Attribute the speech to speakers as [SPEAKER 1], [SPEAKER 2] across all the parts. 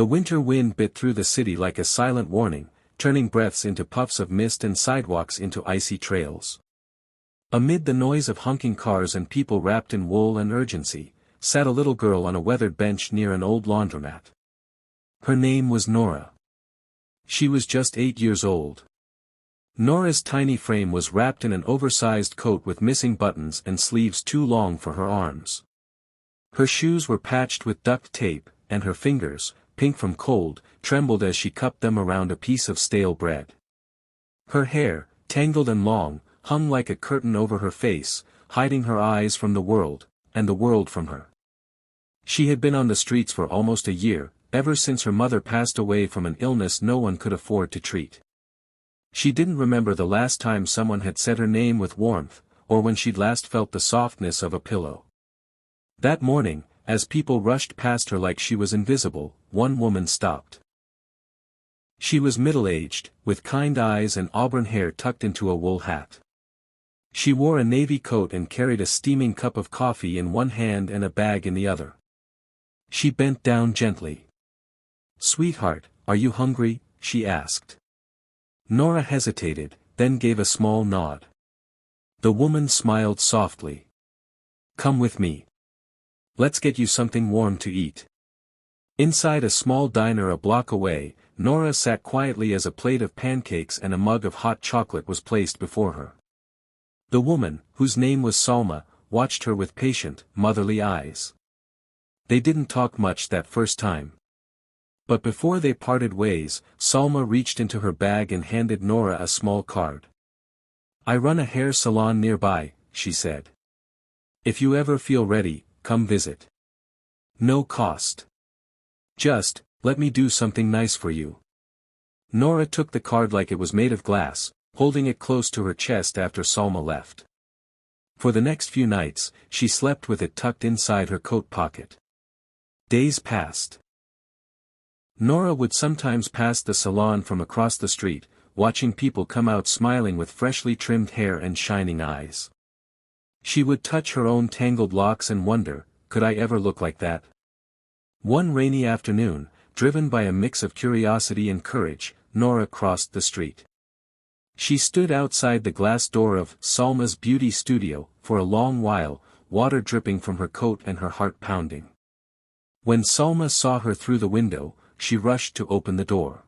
[SPEAKER 1] The winter wind bit through the city like a silent warning, turning breaths into puffs of mist and sidewalks into icy trails. Amid the noise of honking cars and people wrapped in wool and urgency, sat a little girl on a weathered bench near an old laundromat. Her name was Nora. She was just 8 years old. Nora's tiny frame was wrapped in an oversized coat with missing buttons and sleeves too long for her arms. Her shoes were patched with duct tape, and her fingers, pink from cold, trembled as she cupped them around a piece of stale bread. Her hair, tangled and long, hung like a curtain over her face, hiding her eyes from the world, and the world from her. She had been on the streets for almost a year, ever since her mother passed away from an illness no one could afford to treat. She didn't remember the last time someone had said her name with warmth, or when she'd last felt the softness of a pillow. That morning, as people rushed past her like she was invisible, one woman stopped. She was middle-aged, with kind eyes and auburn hair tucked into a wool hat. She wore a navy coat and carried a steaming cup of coffee in one hand and a bag in the other. She bent down gently. "Sweetheart, are you hungry?" she asked. Nora hesitated, then gave a small nod. The woman smiled softly. "Come with me. Let's get you something warm to eat." Inside a small diner a block away, Nora sat quietly as a plate of pancakes and a mug of hot chocolate was placed before her. The woman, whose name was Salma, watched her with patient, motherly eyes. They didn't talk much that first time. But before they parted ways, Salma reached into her bag and handed Nora a small card. "I run a hair salon nearby," she said. "If you ever feel ready, come visit. No cost. Just, let me do something nice for you." Nora took the card like it was made of glass, holding it close to her chest after Salma left. For the next few nights, she slept with it tucked inside her coat pocket. Days passed. Nora would sometimes pass the salon from across the street, watching people come out smiling with freshly trimmed hair and shining eyes. She would touch her own tangled locks and wonder, could I ever look like that? One rainy afternoon, driven by a mix of curiosity and courage, Nora crossed the street. She stood outside the glass door of Salma's beauty studio for a long while, water dripping from her coat and her heart pounding. When Salma saw her through the window, she rushed to open the door.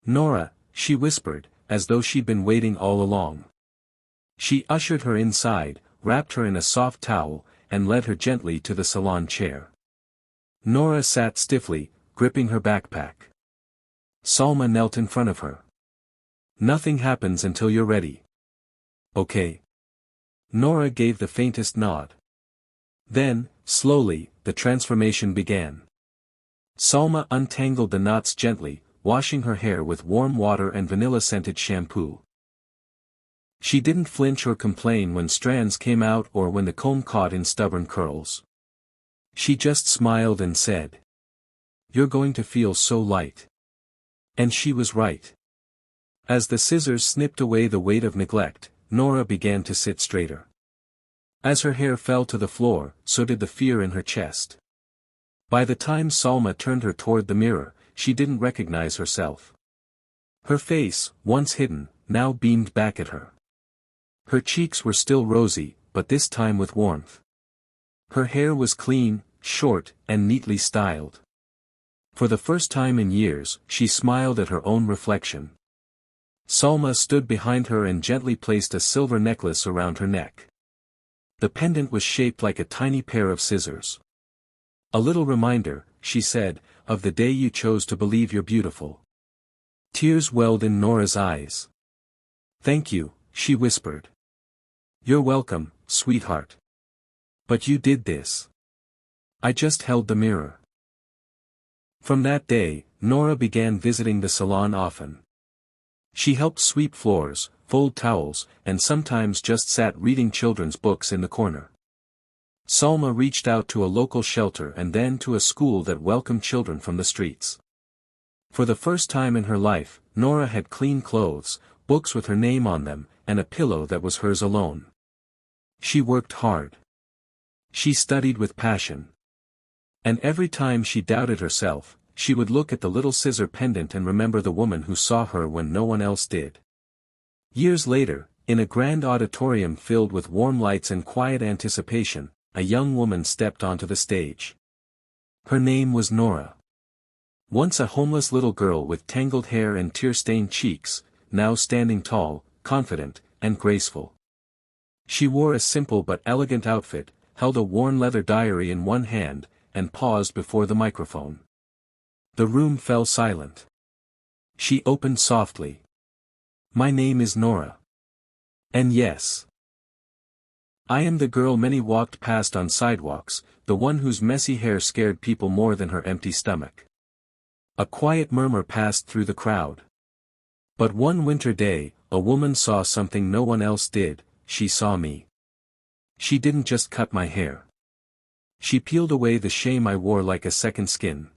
[SPEAKER 1] "Nora," she whispered, as though she'd been waiting all along. She ushered her inside, wrapped her in a soft towel, and led her gently to the salon chair. Nora sat stiffly, gripping her backpack. Salma knelt in front of her. "Nothing happens until you're ready. Okay?" Nora gave the faintest nod. Then, slowly, the transformation began. Salma untangled the knots gently, washing her hair with warm water and vanilla-scented shampoo. She didn't flinch or complain when strands came out or when the comb caught in stubborn curls. She just smiled and said, "You're going to feel so light." And she was right. As the scissors snipped away the weight of neglect, Nora began to sit straighter. As her hair fell to the floor, so did the fear in her chest. By the time Salma turned her toward the mirror, she didn't recognize herself. Her face, once hidden, now beamed back at her. Her cheeks were still rosy, but this time with warmth. Her hair was clean, short, and neatly styled. For the first time in years, she smiled at her own reflection. Salma stood behind her and gently placed a silver necklace around her neck. The pendant was shaped like a tiny pair of scissors. "A little reminder," she said, "of the day you chose to believe you're beautiful." Tears welled in Nora's eyes. "Thank you," she whispered. "You're welcome, sweetheart. But you did this." "I just held the mirror." From that day, Nora began visiting the salon often. She helped sweep floors, fold towels, and sometimes just sat reading children's books in the corner. Salma reached out to a local shelter and then to a school that welcomed children from the streets. For the first time in her life, Nora had clean clothes, books with her name on them, and a pillow that was hers alone. She worked hard. She studied with passion. And every time she doubted herself, she would look at the little scissor pendant and remember the woman who saw her when no one else did. Years later, in a grand auditorium filled with warm lights and quiet anticipation, a young woman stepped onto the stage. Her name was Nora. Once a homeless little girl with tangled hair and tear-stained cheeks, now standing tall, confident, and graceful. She wore a simple but elegant outfit, held a worn leather diary in one hand, and paused before the microphone. The room fell silent. She opened softly. "My name is Nora. And yes, I am the girl many walked past on sidewalks, the one whose messy hair scared people more than her empty stomach." A quiet murmur passed through the crowd. But one winter day, a woman saw something no one else did. She saw me. She didn't just cut my hair. She peeled away the shame I wore like a second skin.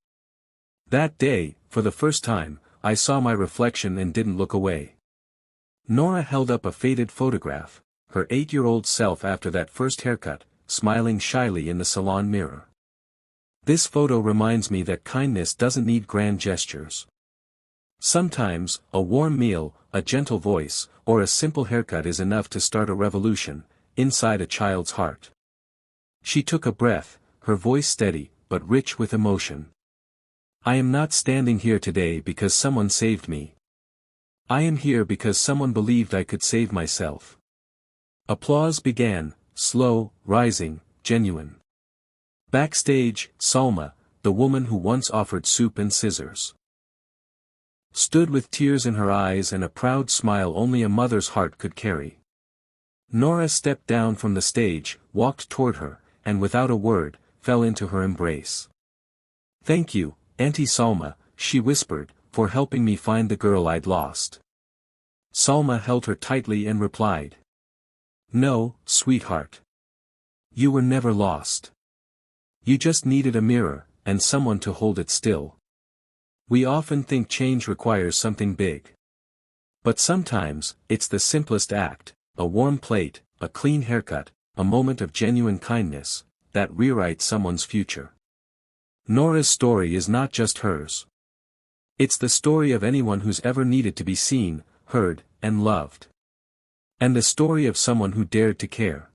[SPEAKER 1] That day, for the first time, I saw my reflection and didn't look away. Nora held up a faded photograph, her 8-year-old self after that first haircut, smiling shyly in the salon mirror. "This photo reminds me that kindness doesn't need grand gestures. Sometimes, a warm meal, a gentle voice, or a simple haircut is enough to start a revolution, inside a child's heart." She took a breath, her voice steady, but rich with emotion. "I am not standing here today because someone saved me. I am here because someone believed I could save myself." Applause began, slow, rising, genuine. Backstage, Salma, the woman who once offered soup and scissors, stood with tears in her eyes and a proud smile only a mother's heart could carry. Nora stepped down from the stage, walked toward her, and without a word, fell into her embrace. "Thank you, Auntie Salma," she whispered, "for helping me find the girl I'd lost." Salma held her tightly and replied, "No, sweetheart. You were never lost. You just needed a mirror, and someone to hold it still." We often think change requires something big. But sometimes, it's the simplest act, a warm plate, a clean haircut, a moment of genuine kindness, that rewrites someone's future. Nora's story is not just hers. It's the story of anyone who's ever needed to be seen, heard, and loved. And the story of someone who dared to care.